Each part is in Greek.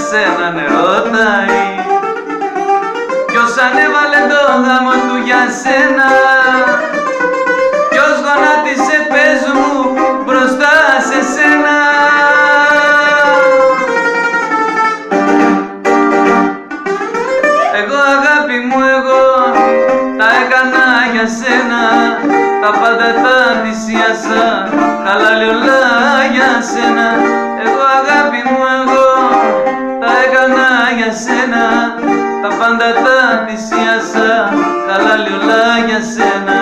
σένα ναι ρωτάει. Ποιος ανέβαλε το γάμο του για σένα, ποιος γονάτισε πες μου μπροστά σε σένα. Εγώ αγάπη μου εγώ τα έκανα για σένα, τα πάντα τα θυσίασα, χαλάλι όλα για σένα. Εγώ αγάπη μου εγώ τα έκανα για σένα, τα πάντα τα θυσίασα, χαλάλι όλα για σένα.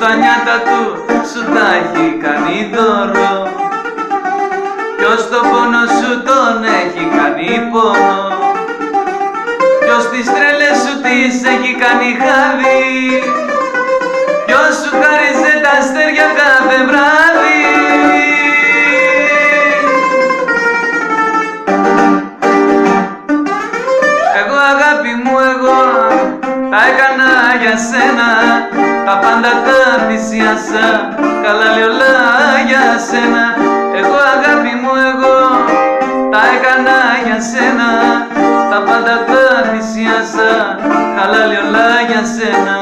Τα νιάτα του σου τα έχει κάνει δώρο, ποιος το πόνο σου τον έχει κάνει πόνο, ποιος τις τρέλες σου τις έχει κάνει χάδι, ποιος σου χάριζε τα αστέρια κάθε βράδυ. Εγώ αγάπη μου εγώ τα έκανα για σένα, τα πάντα τα θυσίασα, χαλάλι όλα για σένα. Εγώ αγάπη μου εγώ τα έκανα για σένα, τα πάντα τα θυσίασα, χαλάλι όλα για σένα.